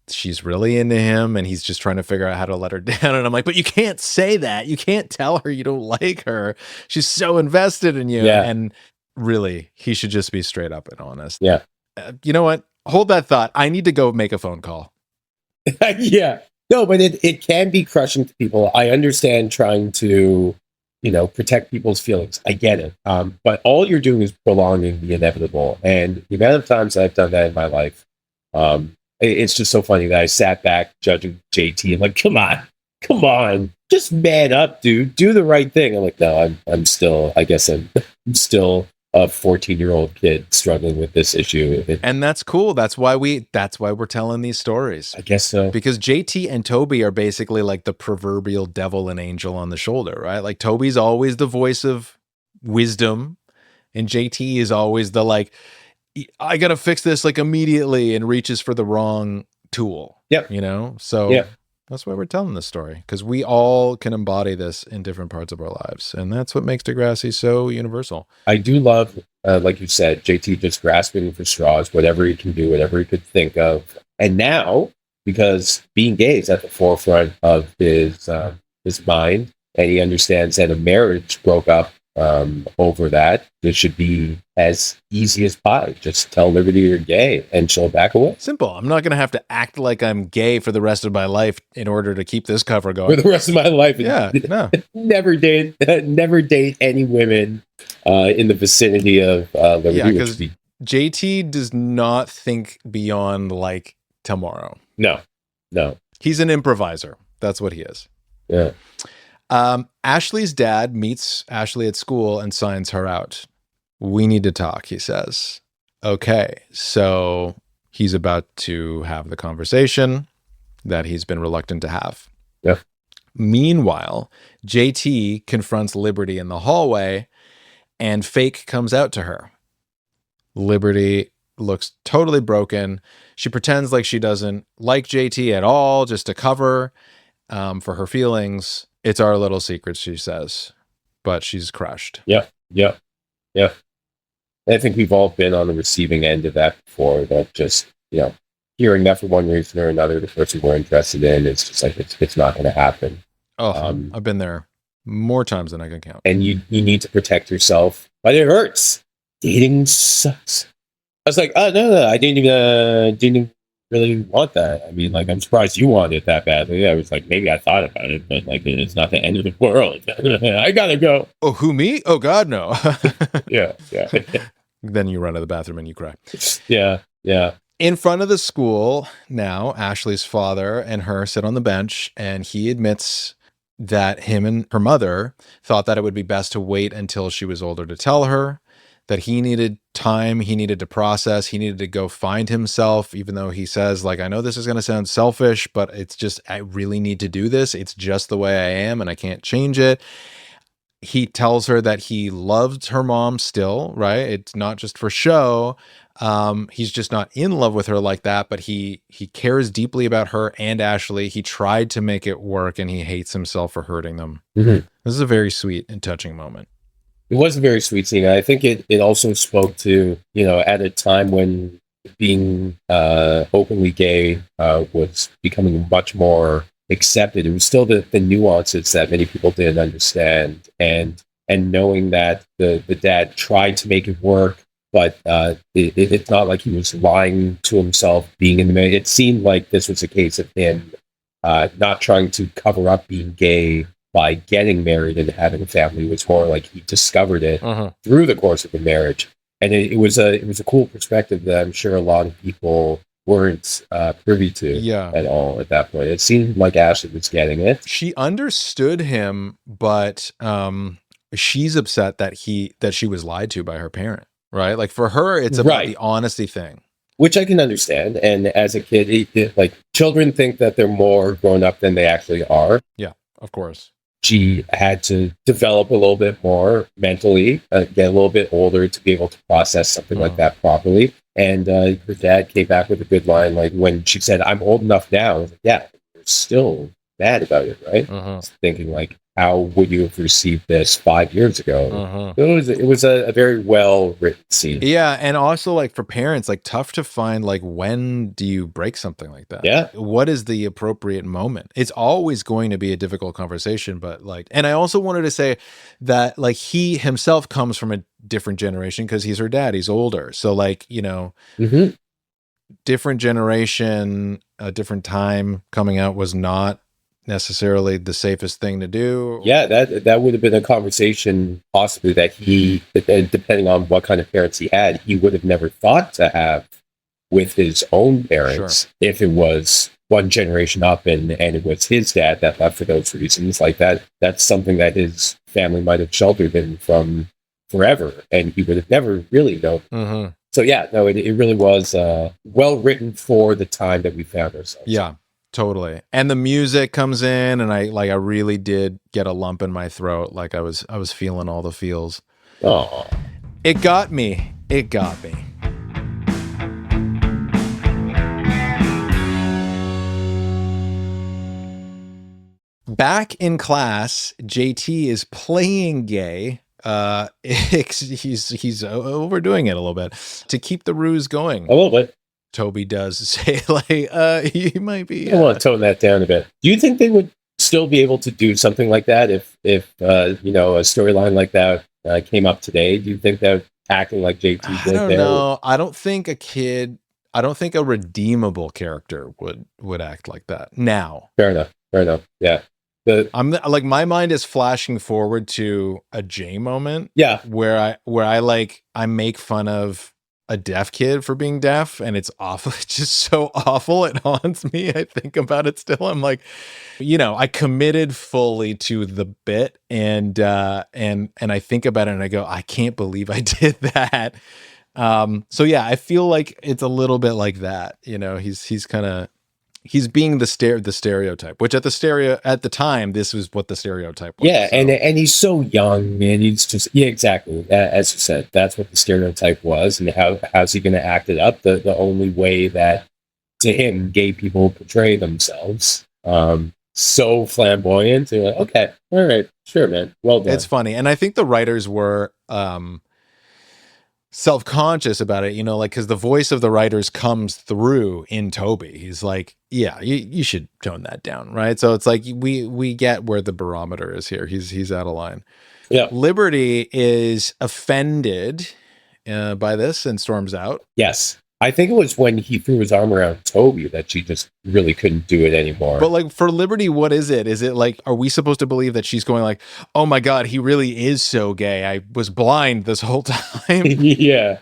she's really into him, and he's just trying to figure out how to let her down. And I'm like, but you can't say that. You can't tell her you don't like her. She's so invested in you. Yeah. And really, he should just be straight up and honest. Yeah. You know what? Hold that thought. I need to go make a phone call. Yeah. No, but it can be crushing to people. I understand trying to, protect people's feelings. I get it. But all you're doing is prolonging the inevitable. And the amount of times I've done that in my life, it's just so funny that I sat back judging JT and like, come on, just man up, dude. Do the right thing. I'm like, no, I'm still a 14-year-old kid struggling with this issue. And that's cool. That's why we're telling these stories. I guess so. Because JT and Toby are basically like the proverbial devil and angel on the shoulder, right? Like Toby's always the voice of wisdom, and JT is always the like, I got to fix this like immediately, and reaches for the wrong tool. Yep. So yep. That's why we're telling this story, because we all can embody this in different parts of our lives. And that's what makes Degrassi so universal. I do love, like you said, JT just grasping for straws, whatever he can do, whatever he could think of. And now, because being gay is at the forefront of his mind, and he understands that a marriage broke up over that, it should be as easy as pie. Just tell Liberty you're gay and she'll back away. Simple. I'm not going to have to act like I'm gay for the rest of my life in order to keep this cover going. For the rest of my life. Yeah. No. Never date any women in the vicinity of Liberty. Yeah, because JT does not think beyond like tomorrow. No. He's an improviser. That's what he is. Yeah. Ashley's dad meets Ashley at school and signs her out. We need to talk, he says. Okay, so he's about to have the conversation that he's been reluctant to have. Yeah. Meanwhile, JT confronts Liberty in the hallway, and Fake comes out to her. Liberty looks totally broken. She pretends like she doesn't like JT at all, just to cover for her feelings. It's our little secret, she says, but she's crushed. Yeah. I think we've all been on the receiving end of that before. That just hearing that for one reason or another, the person we're interested in, it's just like it's not going to happen. Oh, I've been there more times than I can count. And you need to protect yourself, but it hurts. Dating sucks. I was like, oh no, I didn't really want that. I mean, like, I'm surprised you wanted it that badly. I was like, maybe I thought about it, but like, it's not the end of the world. I gotta go. Oh, who, me? Oh God, no. Yeah. Then you run to the bathroom and you cry. Yeah. In front of the school now, Ashley's father and her sit on the bench, and he admits that him and her mother thought that it would be best to wait until she was older to tell her, that he needed time, he needed to process, he needed to go find himself, even though he says, like, I know this is going to sound selfish, but it's just, I really need to do this. It's just the way I am and I can't change it. He tells her that he loved her mom still, right? It's not just for show. He's just not in love with her like that, but he cares deeply about her and Ashley. He tried to make it work and he hates himself for hurting them. Mm-hmm. This is a very sweet and touching moment. It was a very sweet scene. I think it also spoke to, at a time when being openly gay was becoming much more accepted. It was still the nuances that many people didn't understand, and knowing that the dad tried to make it work, but it's not like he was lying to himself being in the marriage. It seemed like this was a case of him not trying to cover up being gay by getting married and having a family. It was more like he discovered it through the course of the marriage, and it was a cool perspective that I'm sure a lot of people weren't privy to at all at that point. It seemed like Ashley was getting it. She understood him, but she's upset that she was lied to by her parent, right? Like, for her, it's about the honesty thing. Which I can understand. And as a kid, like, children think that they're more grown up than they actually are. Yeah, of course. She had to develop a little bit more mentally, get a little bit older to be able to process something like that properly. And her dad came back with a good line, like when she said, "I'm old enough now." I was like, yeah, you're still mad about it, right? Thinking like, how would you have received this 5 years ago? It was a very well written scene. Yeah, and also, like, for parents, like, tough to find, like, when do you break something like that? Yeah. What is the appropriate moment? It's always going to be a difficult conversation, but like, and I also wanted to say that, like, he himself comes from a different generation because he's her dad. He's older. So, like, different generation, a different time coming out was not necessarily the safest thing to do. Yeah, that would have been a conversation possibly that he, depending on what kind of parents he had, he would have never thought to have with his own parents if it was one generation up and it was his dad that left for those reasons. Like that's something that his family might have sheltered him from forever, and he would have never really known. So yeah, no, it really was well written for the time that we found ourselves. Yeah. Totally. And the music comes in and I really did get a lump in my throat. Like I was feeling all the feels. Oh. It got me. Back in class, JT is playing gay. He's overdoing it a little bit to keep the ruse going. A little bit. Toby does say, like, you might be. I want to tone that down a bit. Do you think they would still be able to do something like that if a storyline like that came up today? Do you think that acting like JT did I don't know. I don't think a redeemable character would act like that now. Fair enough. Yeah. I'm like, my mind is flashing forward to a Jay moment. Yeah. Where I make fun of a deaf kid for being deaf, and it's awful. It's just so awful. It haunts me. I think about it still. I'm like, I committed fully to the bit, and I think about it and I go, I can't believe I did that. So yeah, I feel like it's a little bit like that. He's kind of He's being the stereotype, which at the time, this was what the stereotype was. Yeah, so. and he's so young, and he's just exactly as you said. That's what the stereotype was, and how's he going to act it up? The only way that to him gay people portray themselves, so flamboyant. They're like, okay, all right, sure, man, well done. It's funny, and I think the writers were self-conscious about it, like, because the voice of the writers comes through in Toby. He's like, yeah, you should tone that down, right? So it's like we get where the barometer is here. He's out of line. Yeah. Liberty is offended by this and storms out. Yes. I think it was when he threw his arm around Toby that she just really couldn't do it anymore. But like for Liberty, what is it? Is it like, are we supposed to believe that she's going like, oh my God, he really is so gay. I was blind this whole time. Yeah.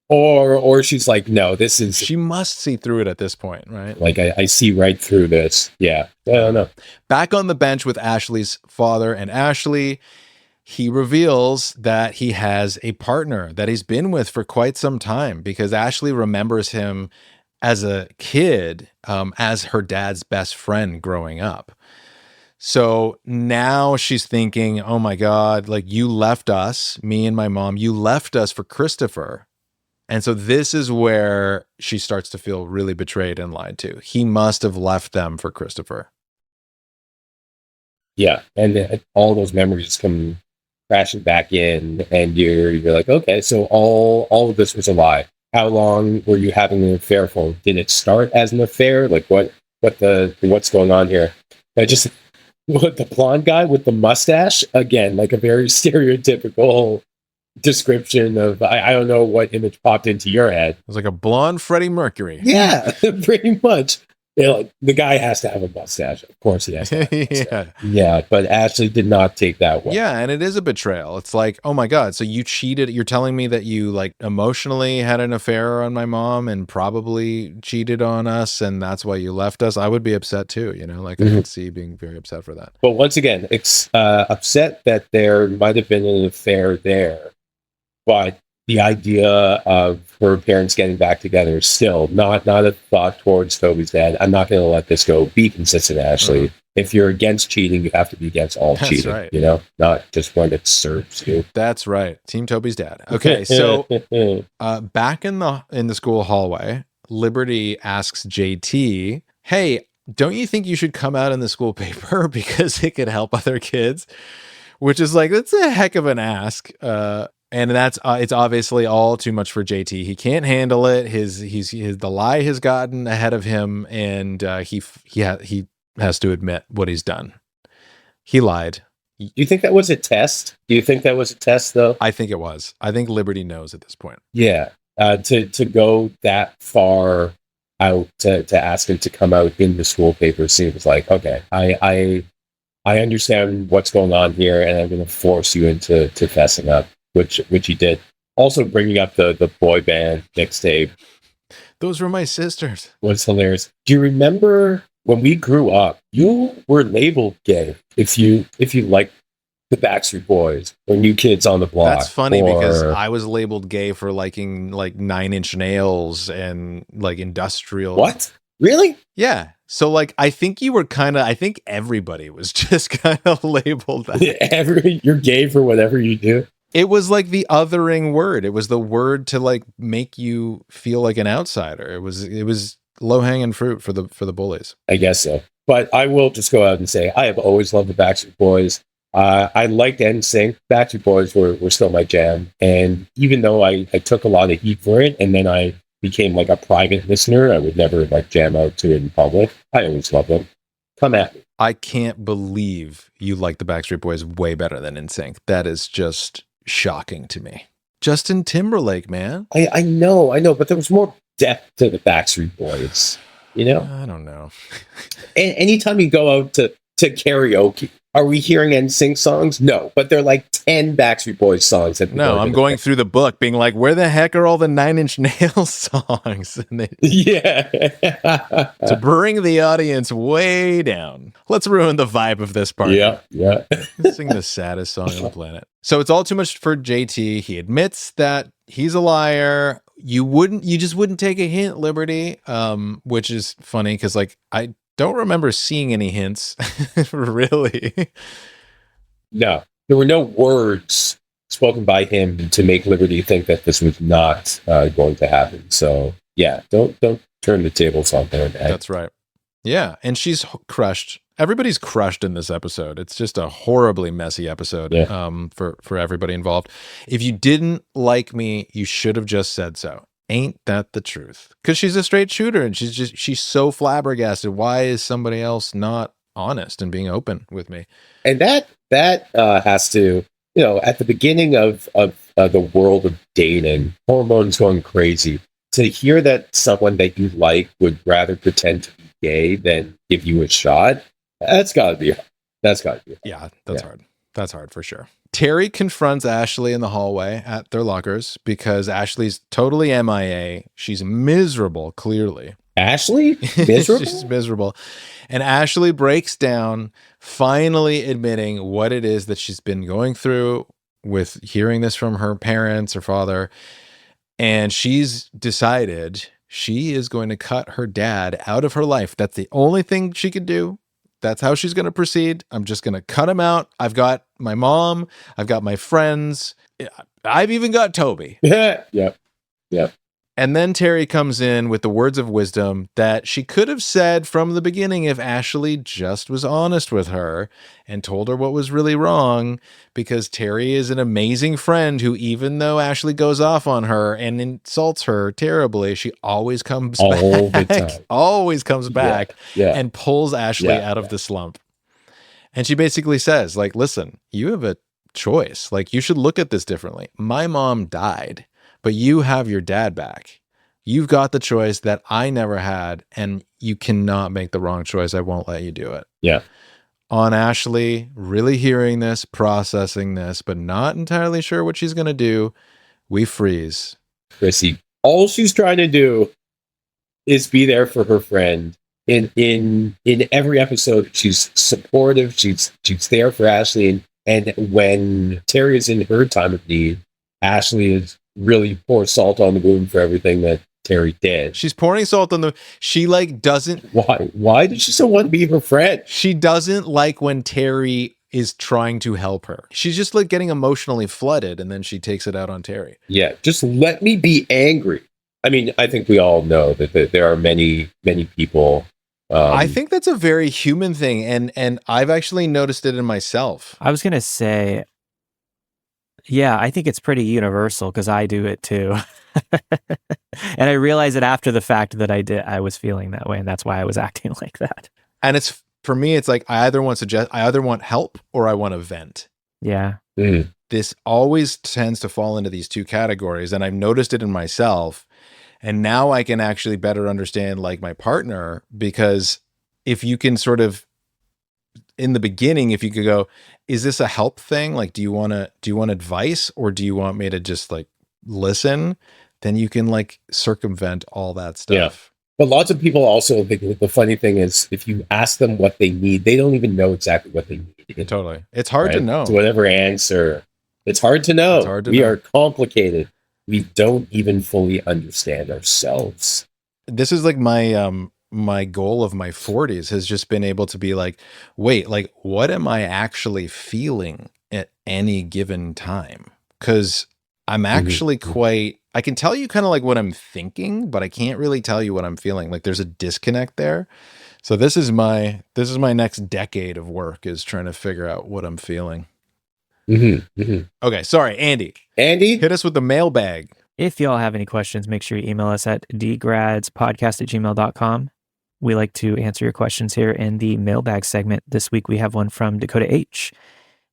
Or she's like, no, this is... She must see through it at this point, right? Like, I see right through this. Yeah. I don't know. Back on the bench with Ashley's father and Ashley, he reveals that he has a partner that he's been with for quite some time because Ashley remembers him as a kid, as her dad's best friend growing up. So now she's thinking, oh my God, like you left us, me and my mom, you left us for Christopher. And so this is where she starts to feel really betrayed and lied to. He must have left them for Christopher. Yeah. And all those memories come crashing back in, and you're like, okay, so all of this was a lie. How long were you having an affair for? Did it start as an affair? Like what's going on here? The blonde guy with the mustache, again, like a very stereotypical description of I don't know what image popped into your head. It was like a blonde Freddie Mercury. Yeah, pretty much. Like, the guy has to have a mustache. Of course he has to have a mustache. Yeah, but Ashley did not take that well. Yeah, and it is a betrayal. It's like, oh my God, so you cheated. You're telling me that you like emotionally had an affair on my mom and probably cheated on us, and that's why you left us. I would be upset too, Like I could see being very upset for that. But once again, upset that there might have been an affair there, but the idea of her parents getting back together is still not a thought towards Toby's dad. I'm not going to let this go. Be consistent, Ashley. Mm-hmm. If you're against cheating, you have to be against all cheating. Right. Not just when it serves you. That's right. Team Toby's dad. Okay, so back in the school hallway, Liberty asks JT, "Hey, don't you think you should come out in the school paper because it could help other kids?" Which is like, that's a heck of an ask. And that's it's obviously all too much for JT. He can't handle it. The lie has gotten ahead of him, and he has to admit what he's done. He lied. Do you think that was a test? Though? I think it was. I think Liberty knows at this point. Yeah, to go that far out to ask him to come out in the school paper seems like, okay, I understand what's going on here, and I'm going to force you into fessing up. Which he did. Also bringing up the boy band mixtape. Those were my sisters. Was hilarious. Do you remember when we grew up, you were labeled gay if you liked the Backstreet Boys or New Kids on the Block? That's funny because I was labeled gay for liking like Nine Inch Nails and like industrial. What? Really? Yeah. So like I think everybody was just kind of labeled that. You're gay for whatever you do. It was like the othering word. It was the word to like make you feel like an outsider. It was low-hanging fruit for the bullies. I guess so. But I will just go out and say I have always loved the Backstreet Boys. I liked NSYNC. Backstreet Boys were still my jam. And even though I took a lot of heat for it, and then I became like a private listener, I would never like jam out to it in public. I always loved them. Come at me. I can't believe you like the Backstreet Boys way better than NSYNC. That is just shocking to me. Justin Timberlake, man. I know, but there was more depth to the Backstreet Boys, I don't know. And anytime you go out to karaoke, are we hearing NSYNC songs? No, but they're like 10 Backstreet Boys songs. No, I'm going through the book being like, where the heck are all the Nine Inch Nails songs? Yeah. To bring the audience way down. Let's ruin the vibe of this part. Yeah. Sing the saddest song on the planet. So it's all too much for JT. He admits that he's a liar. You just wouldn't take a hint, Liberty. Which is funny because like I don't remember seeing any hints, really. No, there were no words spoken by him to make Liberty think that this was not going to happen. So yeah, don't turn the tables on there. That's right. Yeah, and she's crushed. Everybody's crushed in this episode. It's just a horribly messy episode for everybody involved. If you didn't like me, you should have just said so. Ain't that the truth? Because she's a straight shooter and she's so flabbergasted. Why is somebody else not honest and being open with me? And that has to, at the beginning of the world of dating, hormones going crazy, to hear that someone that you like would rather pretend to be gay than give you a shot, that's gotta be hard. Yeah, that's hard. That's hard for sure. Terry confronts Ashley in the hallway at their lockers because Ashley's totally MIA. She's miserable, clearly. Ashley? Miserable? She's miserable. And Ashley breaks down, finally admitting what it is that she's been going through with hearing this from her parents, her father. And she's decided she is going to cut her dad out of her life. That's the only thing she could do. That's how she's going to proceed. I'm just going to cut him out. I've got my mom. I've got my friends. I've even got Toby. Yep. And then Terry comes in with the words of wisdom that she could have said from the beginning if Ashley just was honest with her and told her what was really wrong, because Terry is an amazing friend who, even though Ashley goes off on her and insults her terribly, she always comes all back. The time. Always comes back Yeah. and pulls Ashley out of the slump. And she basically says, like, listen, you have a choice. Like, you should look at this differently. My mom died, but you have your dad back. You've got the choice that I never had, and you cannot make the wrong choice. I won't let you do it. Yeah. On Ashley, really hearing this, processing this, but not entirely sure what she's going to do, we freeze. Chrissy, all she's trying to do is be there for her friend. In every episode, she's supportive. She's there for Ashley. And when Terry is in her time of need, Ashley is really pour salt on the wound for everything that Terry did. She's pouring salt on the... She, like, doesn't... Why did she still want to be her friend? She doesn't like when Terry is trying to help her. She's just, like, getting emotionally flooded, and then she takes it out on Terry. Yeah, just let me be angry. I mean, I think we all know that there are many, many people... I think that's a very human thing, and I've actually noticed it in myself. I was going to say... Yeah, I think it's pretty universal because I do it too. And I realized it after the fact that I was feeling that way, and that's why I was acting like that. And it's, for me, it's like I either want help or I want to vent. Yeah. This always tends to fall into these two categories, and I've noticed it in myself. And now I can actually better understand like my partner, because if you can sort of, in the beginning, if you could go, is this a help thing? Like, do you want advice, or do you want me to just like listen? Then you can like circumvent all that stuff. Yeah. But lots of people also think the funny thing is, if you ask them what they need, they don't even know exactly what they need. Totally. It's hard to know. So whatever answer, it's hard to know. We are complicated. We don't even fully understand ourselves. This is like my goal of my 40s has just been able to be like, wait, like, what am I actually feeling at any given time? Because I'm actually I can tell you kind of like what I'm thinking, but I can't really tell you what I'm feeling. Like, there's a disconnect there. So this is my next decade of work, is trying to figure out what I'm feeling. Okay, sorry, Andy, hit us with the mailbag. If y'all have any questions, make sure you email us at dgradspodcast@gmail.com. We like to answer your questions here in the mailbag segment. This week we have one from Dakota H.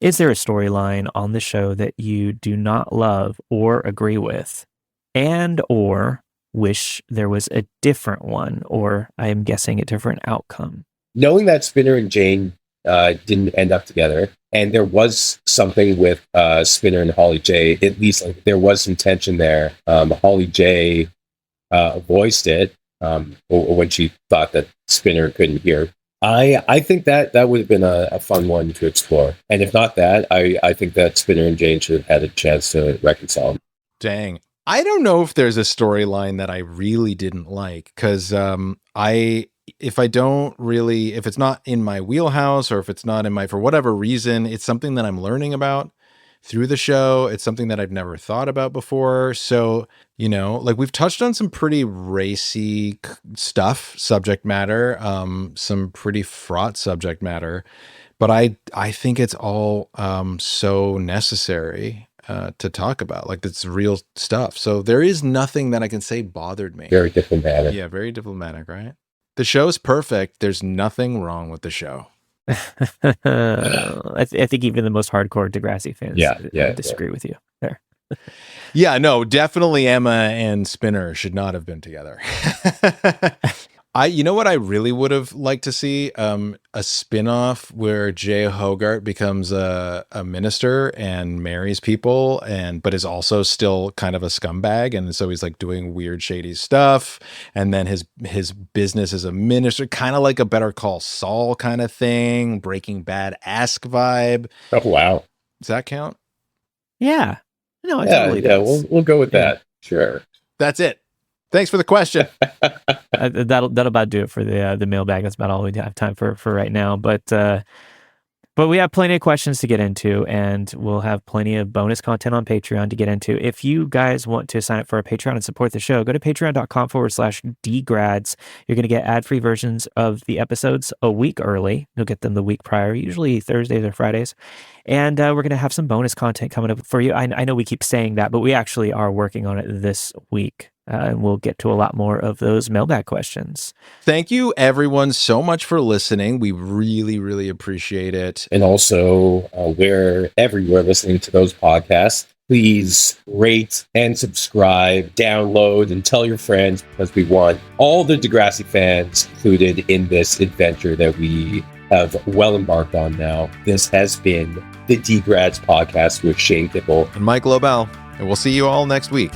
Is there a storyline on the show that you do not love or agree with, and or wish there was a different one, or I am guessing a different outcome? Knowing that Spinner and Jane didn't end up together, and there was something with Spinner and Holly J, at least like, there was some tension there. Holly J voiced it when she thought that Spinner couldn't hear. I think that would have been a fun one to explore. And if not that, I think that Spinner and Jane should have had a chance to reconcile. Dang. I don't know if there's a storyline that I really didn't like, because if it's not in my wheelhouse, or if it's not in my, for whatever reason, it's something that I'm learning about through the show. It's something that I've never thought about before. So, like we've touched on some pretty racy stuff, subject matter, some pretty fraught subject matter, but I think it's all so necessary to talk about. Like, it's real stuff. So there is nothing that I can say bothered me. Very diplomatic. Yeah, very diplomatic, right? The show's perfect. There's nothing wrong with the show. I think even the most hardcore Degrassi fans disagree with you there. Yeah, no, definitely Emma and Spinner should not have been together. You know what I really would have liked to see? A spin-off where Jay Hogarth becomes a minister and marries people, but is also still kind of a scumbag, and so he's like doing weird, shady stuff. And then his business as a minister, kind of like a Better Call Saul kind of thing, Breaking Bad-esque vibe. Oh wow, does that count? Yeah, no, it totally does. We'll go with that. Sure, that's it. Thanks for the question. That'll about do it for the mailbag. That's about all we have time for right now. But we have plenty of questions to get into, and we'll have plenty of bonus content on Patreon to get into. If you guys want to sign up for our Patreon and support the show, go to patreon.com/dgrads. You're going to get ad-free versions of the episodes a week early. You'll get them the week prior, usually Thursdays or Fridays. And we're going to have some bonus content coming up for you. I know we keep saying that, but we actually are working on it this week. And we'll get to a lot more of those mailbag questions. Thank you, everyone, so much for listening. We really, really appreciate it. And also, wherever you are listening to those podcasts, please rate and subscribe, download, and tell your friends, because we want all the Degrassi fans included in this adventure that we have well embarked on now. This has been the Degrads podcast with Shane Kippel and Mike Lobel, and we'll see you all next week.